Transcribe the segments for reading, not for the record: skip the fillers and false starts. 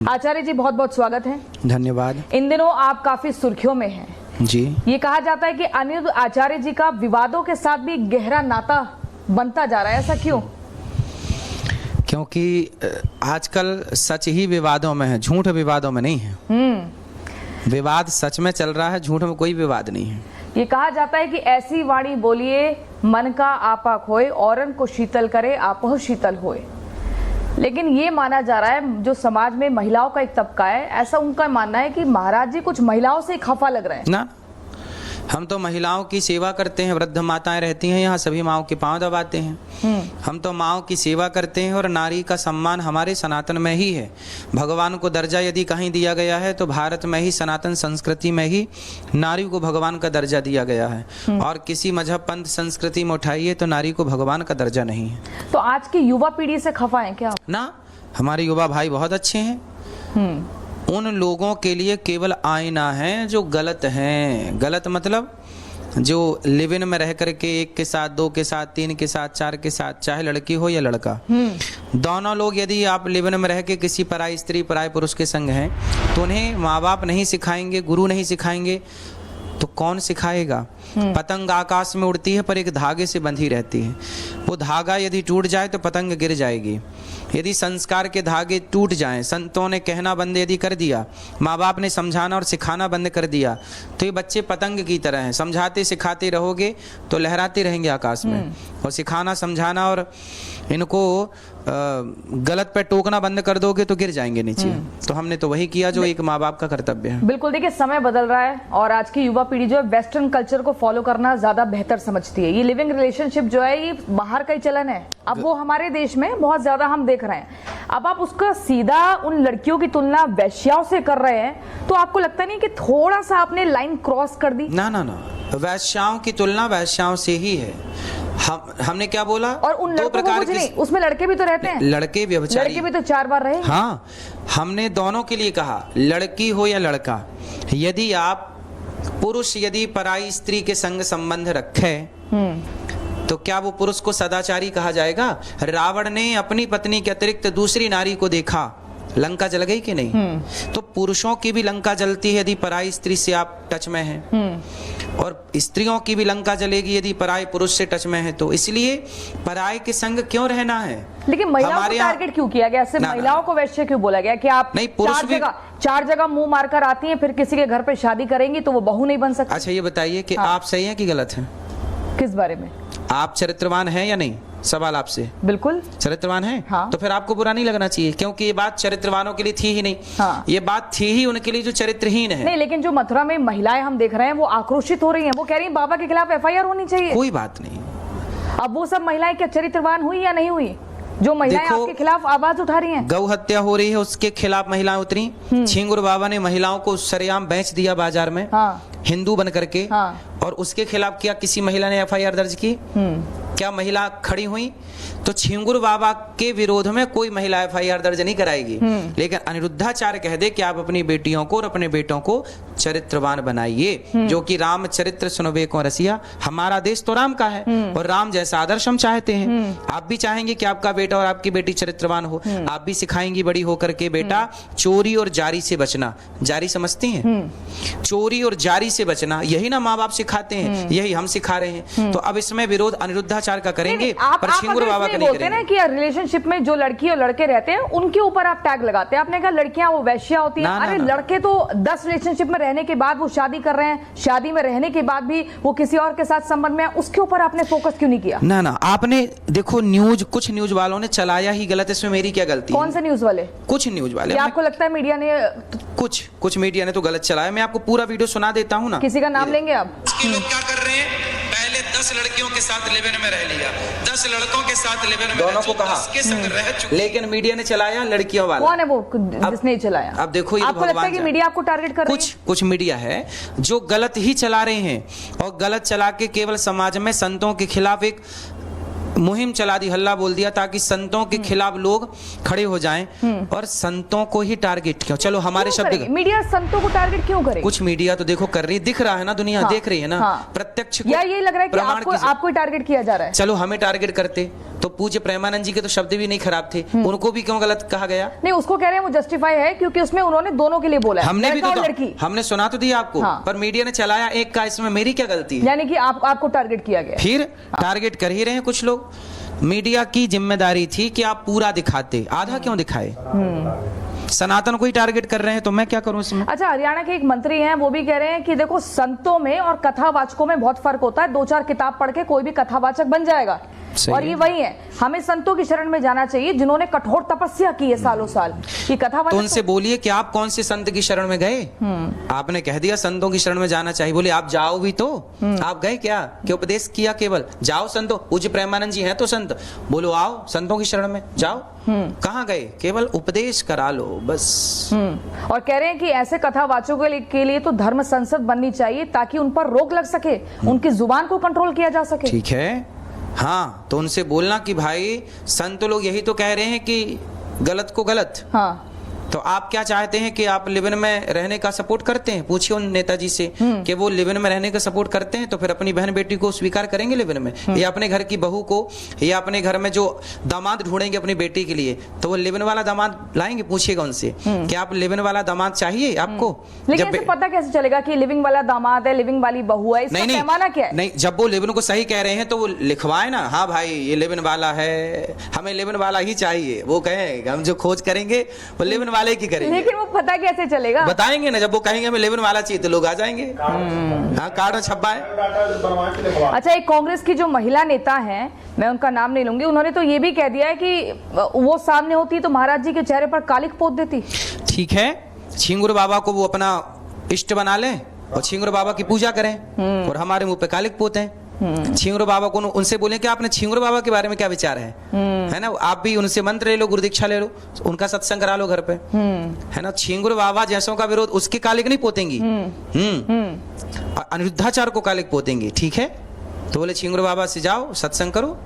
आचार्य जी बहुत बहुत स्वागत है। धन्यवाद। इन दिनों आप काफी सुर्खियों में हैं। जी। ये कहा जाता है कि अनिरुद्ध आचार्य जी का विवादों के साथ भी गहरा नाता बनता जा रहा है, ऐसा क्यों? क्योंकि आजकल सच ही विवादों में है, झूठ विवादों में नहीं है। विवाद सच में चल रहा है, झूठ में कोई विवाद नहीं है। ये कहा जाता है कि ऐसी वाणी बोलिए मन का आपा खोए, औरन को शीतल करे आपो शीतल होए। लेकिन ये माना जा रहा है, जो समाज में महिलाओं का एक तबका है, ऐसा उनका मानना है कि महाराज जी कुछ महिलाओं से खफा लग रहे हैं ना। हम तो महिलाओं की सेवा करते हैं, वृद्ध माताएं रहती हैं यहाँ, सभी माओं के पांव दबाते हैं। हम तो माओं की सेवा करते हैं और नारी का सम्मान हमारे सनातन में ही है। भगवान को दर्जा यदि कहीं दिया गया है तो भारत में ही, सनातन संस्कृति में ही नारी को भगवान का दर्जा दिया गया है। और किसी मजहब पंथ संस्कृति में उठाइए तो नारी को भगवान का दर्जा नहीं है। तो आज की युवा पीढ़ी से खफा है क्या? ना, हमारे युवा भाई बहुत अच्छे हैं। उन लोगों के लिए केवल आईना है जो गलत हैं। गलत मतलब जो लिव इन में रह करके एक के साथ, दो के साथ, तीन के साथ, चार के साथ, चाहे लड़की हो या लड़का, दोनों लोग यदि आप लिव इन में रह के किसी पराई स्त्री पराई पुरुष के संग हैं तो उन्हें माँ बाप नहीं सिखाएंगे, गुरु नहीं सिखाएंगे तो कौन सिखाएगा? पतंग आकाश में उड़ती है पर एक धागे से बंधी रहती है। वो धागा यदि टूट जाए तो पतंग गिर जाएगी। यदि संस्कार के धागे टूट जाएं, संतों ने कहना बंद यदि कर दिया, माँ बाप ने समझाना और सिखाना बंद कर दिया, तो ये बच्चे पतंग की तरह हैं। समझाते सिखाते रहोगे तो लहराते रहेंगे आकाश में, और सिखाना समझाना और इनको गलत पे टोकना बंद कर दोगे तो गिर जाएंगे नीचे। तो हमने तो वही किया जो एक माँ बाप का कर्तव्य है। बिल्कुल। देखिए, समय बदल रहा है और आज की युवा पीढ़ी जो है वेस्टर्न कल्चर को फॉलो करना ज्यादा बेहतर समझती है। ये लिविंग रिलेशनशिप जो है ये बाहर का ही चलन है, अब वो हमारे देश में बहुत ज्यादा हम देख रहे हैं। अब आप उसका सीधा उन लड़कियों की तुलना वैश्याओं से कर रहे हैं तो आपको लगता नहीं कि थोड़ा सा आपने लाइन क्रॉस कर दी? ना ना ना, वैश्याओं की तुलना वैश्याओं से ही है। हमने क्या बोला? और उन दो प्रकार की, उसमें लड़के भी तो रहते हैं। लड़के व्यभिचारी, लड़के भी तो 4 बार रहे। हाँ, हमने दोनों के लिए कहा, लड़की हो या लड़का, यदि आप पुरुष यदि पराई स्त्री के संग संबंध रखे तो क्या वो पुरुष को सदाचारी कहा जाएगा? रावण ने अपनी पत्नी के अतिरिक्त दूसरी नारी को देखा, लंका जल गई कि नहीं? तो पुरुषों की भी लंका जलती है यदि पराई स्त्री से आप टच में हैं, और स्त्रियों की भी लंका जलेगी यदि पराई पुरुष से टच में है। तो इसलिए पराई के संग क्यों रहना है? लेकिन महिलाओं को टारगेट क्यों किया गया? सिर्फ महिलाओं को वैश्य क्यों बोला गया कि आप नहीं, पुरुष चार जगह मुंह मारकर आती हैं, फिर किसी के घर पे शादी करेंगी तो वो बहू नहीं बन सकती? अच्छा, ये बताइए कि आप सही हैं कि गलत हैं? किस बारे में? आप चरित्रवान हैं या नहीं? सवाल आपसे। बिल्कुल चरित्रवान है। हाँ। तो फिर आपको बुरा नहीं लगना चाहिए, क्योंकि ये बात चरित्रवानों के लिए थी ही नहीं। हाँ। ये बात थी ही उनके लिए जो चरित्रहीन है। नहीं, लेकिन जो मथुरा में महिलाएं हम देख रहे हैं वो आक्रोशित हो रही हैं, वो कह रही हैं बाबा के खिलाफ एफआईआर होनी चाहिए। कोई बात नहीं। अब वो सब महिलाएं क्या चरित्रवान हुई या नहीं हुई जो महिलाएं आपके खिलाफ आवाज उठा रही हैं? गौ हत्या हो रही है, उसके खिलाफ महिलाएं उतरी। छिंगुर बाबा ने महिलाओं को सरेआम बेच दिया बाजार में, हिंदू बन करके, और उसके खिलाफ क्या किसी महिला ने एफआईआर दर्ज की? क्या महिला खड़ी हुई? तो छिंगुर बाबा के विरोध में कोई महिला एफआईआर दर्ज नहीं कराएगी। लेकिन अनिरुद्धाचार्य कह दे कि आप अपनी बेटियों को और अपने बेटों को चरित्रवान बनाइए, जो कि राम चरित्र सुनबे को रसिया। हमारा देश तो राम का है और राम जैसा आदर्श हम चाहते हैं। आप भी चाहेंगे कि आपका बेटा और आपकी बेटी चरित्रवान हो। आप भी सिखाएंगी बड़ी होकर के, बेटा चोरी और जारी से बचना। जारी समझती हैं? चोरी और जारी से बचना, यही ना माँ बाप सिखाते हैं, यही हम सिखा रहे हैं। तो अब इसमें विरोध अनिरुद्धाचार्य का करेंगे पर छिंगुर बाबा का नहीं बोलते ना कि रिलेशनशिप में जो लड़की और लड़के रहते हैं उनके ऊपर आप टैग लगाते हैं। आपने कहा लड़कियां वो वैश्या होती हैं। अरे लड़के तो 10 रिलेशनशिप में रहने के बाद वो शादी कर रहे हैं, शादी में रहने के बाद भी वो किसी और के साथ संबंध में है, उसके ऊपर आपने फोकस क्यों नहीं किया? ना ना, आपने देखो न्यूज, कुछ न्यूज वालों ने चलाया ही गलत, इसमें मेरी क्या गलती? कौन से न्यूज वाले? कुछ न्यूज वाले। आपको लगता है मीडिया ने? कुछ मीडिया ने तो गलत चलाया। मैं आपको पूरा वीडियो सुना देता हूँ ना। किसी का नाम लेंगे आप? लोग क्या कर रहे हैं, पहले 10 लड़कियों के साथ लिव इन में रह लिया, 10 लड़कों के साथ लिव इन में, दोनों को कहा, लेकिन मीडिया ने चलाया लड़कियों वाला। कौन है वो जिसने चलाया? अब देखो, ये आपको लगता है कि मीडिया आपको टारगेट कर रही है? कुछ मीडिया है जो गलत ही चला रहे हैं, और गलत चला के केवल समाज में संतों के खिलाफ एक मुहिम चला दी, हल्ला बोल दिया, ताकि संतों के खिलाफ लोग खड़े हो जाएं। और संतों को ही टारगेट क्यों? चलो हमारे शब्द, मीडिया संतों को टारगेट क्यों करे? कुछ मीडिया तो देखो कर रही, दिख रहा है ना, दुनिया देख रही है ना, प्रत्यक्ष। या ये लग रहा है कि आपको टारगेट किया जा रहा है? चलो हमें टारगेट करते, तो पूज्य प्रेमानंद जी के तो शब्द भी नहीं खराब थे, उनको भी क्यों गलत कहा गया? नहीं, उसको कह रहे हैं वो जस्टिफाई है क्योंकि उसमें उन्होंने दोनों के लिए बोला है, हमने भी लड़का तो और लड़की। हमने सुना तो दिया आपको, हाँ। पर मीडिया ने चलाया एक का, इसमें मेरी क्या गलती है? यानी कि आपको टारगेट किया गया। फिर टारगेट कर ही रहे हैं कुछ लोग। मीडिया की जिम्मेदारी थी कि आप पूरा दिखाते, आधा क्यों दिखाए? सनातन को ही टारगेट कर रहे हैं तो मैं क्या करूं इसमें? अच्छा, हरियाणा के एक मंत्री हैं, वो भी कह रहे हैं कि देखो संतों में और कथावाचकों में बहुत फर्क होता है। 2-4 किताब पढ़ के कोई भी कथावाचक बन जाएगा, और ये वही है, हमें संतों की शरण में जाना चाहिए जिन्होंने कठोर तपस्या की है सालों साल। कि कथावाचक तो उनसे बोलिए कि आप कौन से संत की शरण में गए? आपने कह दिया संतों की शरण में जाना चाहिए, बोले आप जाओ भी तो। आप गए क्या? कि उपदेश किया केवल? जाओ संतों, पूज्य प्रेमानंद जी हैं तो संत, बोलो आओ संतों की शरण में जाओ। कहाँ गए? केवल उपदेश करा लो बस। और कह रहे हैं कि ऐसे कथावाचकों के लिए तो धर्म संसद बननी चाहिए ताकि उन पर रोक लग सके, उनकी जुबान को कंट्रोल किया जा सके। ठीक है, हाँ, तो उनसे बोलना कि भाई संत लोग यही तो कह रहे हैं कि गलत को गलत। हाँ, तो आप क्या चाहते हैं कि आप लिव इन में रहने का सपोर्ट करते हैं? पूछिए उन नेताजी से कि वो लिव इन में रहने का सपोर्ट करते हैं तो फिर अपनी बहन बेटी को स्वीकार करेंगे लिव इन में, या अपने घर की बहू को, या अपने घर में जो दामाद ढूंढेंगे अपनी बेटी के लिए तो वो लिव इन वाला दामाद लाएंगे? पूछिएगा उनसे कि आप लिव इन वाला दामाद चाहिए आपको? लेकिन ऐसे पता कैसे चलेगा कि लिविंग वाला दामाद है, लिविंग वाली बहू है? इसका पैमाना क्या है? नहीं, जब वो लिव इन को सही कह रहे हैं तो वो लिखवाए ना, हाँ भाई ये लिव इन वाला है, हमें लिव इन वाला ही चाहिए। वो कहें हम जो खोज करेंगे वो लिव इन वाले की करेंगे। लेकिन वो पता कैसे चलेगा? बताएंगे ना, जब वो कहेंगे हमें लिव इन वाला चाहिए तो लोग आ जाएंगे। हाँ, कार्ड में छपवाए। अच्छा, एक कांग्रेस की जो महिला नेता हैं, मैं उनका नाम नहीं लूंगी, उन्होंने तो ये भी कह दिया है कि वो सामने होती तो महाराज जी के चेहरे पर कालिक पोत देती। ठीक है, छिंगुर बाबा को वो अपना इष्ट बना लें और छिंगुर बाबा की पूजा करें, और हमारे मुंह पे कालिक पोते हैं। छिंगुर बाबा को उनसे बोले कि आपने छिंगुर बाबा के बारे में क्या विचार है ना? आप भी उनसे मंत्र ले लो, गुरु दीक्षा ले लो, उनका सत्संग करा लो घर पे, है ना? छिंगुर बाबा जैसों का विरोध, उसके कालिक नहीं पोतेंगी, अनिरुद्धाचार को कालिक पोतेंगी। ठीक है, तो बोले छिंगुर बाबा से जाओ सत्संग करो।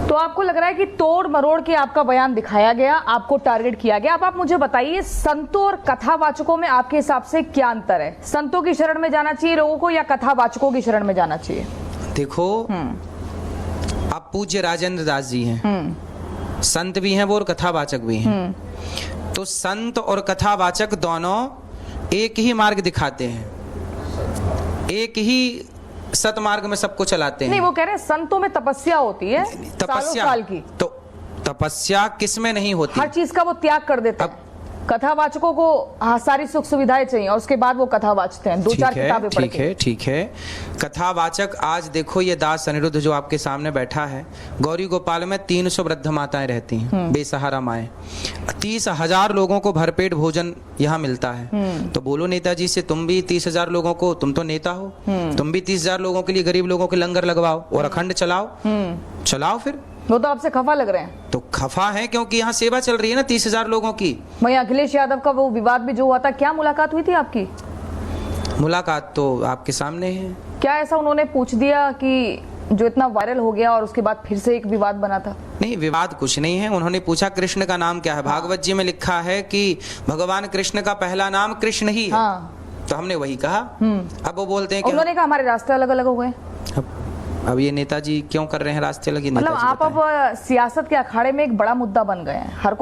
तो आपको लग रहा है कि तोड़ मरोड़ के आपका बयान दिखाया गया, आपको टारगेट किया गया। अब आप मुझे बताइए, संतों और कथावाचकों में आपके हिसाब से क्या अंतर है? संतों की शरण में जाना चाहिए लोगों को या कथावाचकों की शरण में जाना चाहिए? देखो, आप पूज्य राजेंद्र दास जी हैं, संत भी हैं वो और कथावाचक भी हैं। तो संत और कथावाचक दोनों एक ही मार्ग दिखाते हैं, एक ही सतमार्ग में सबको चलाते हैं। नहीं, वो कह रहे हैं संतों में तपस्या होती है, तपस्या साल की। तो तपस्या किस में नहीं होती? हर चीज का वो त्याग कर देते हैं। कथावाचकों को सारी सुख सुविधाएं चाहिए और उसके बाद वो कथा वाचते हैं, 2-4 किताबें पढ़ के। ठीक है। कथावाचक, आज देखो ये दास अनिरुद्ध जो आपके सामने बैठा है, गौरी गोपाल में 300 वृद्ध माताएं रहती हैं, बेसहारा माएं। 30,000 लोगों को भरपेट भोजन यहाँ मिलता है। तो बोलो नेताजी से, तुम भी 30,000 लोगों को, तुम तो नेता हो, तुम भी 30,000 लोगों के लिए, गरीब लोगों के लंगर लगवाओ और अखंड चलाओ फिर। वो तो आपसे खफा लग रहे हैं। तो खफा है क्योंकि यहाँ सेवा चल रही है ना 30,000 लोगों की। वहीं अखिलेश यादव का वो विवाद भी जो हुआ था, क्या मुलाकात हुई थी आपकी? मुलाकात तो आपके सामने है। क्या ऐसा उन्होंने पूछ दिया कि जो इतना वायरल हो गया और उसके बाद फिर से एक विवाद बना था? नहीं, विवाद कुछ नहीं है। उन्होंने पूछा कृष्ण का नाम क्या है। भागवत जी में लिखा है कि भगवान कृष्ण का पहला नाम कृष्ण ही है। तो हमने वही कहा। अब वो बोलते हैं कि उन्होंने कहा हमारे रास्ते अलग अलग हो गए। अब ये नेताजी क्यों कर रहे हैं रास्ते लगे? मतलब आप अब सियासत के अखाड़े में एक बड़ा मुद्दा बन गए हैं। हर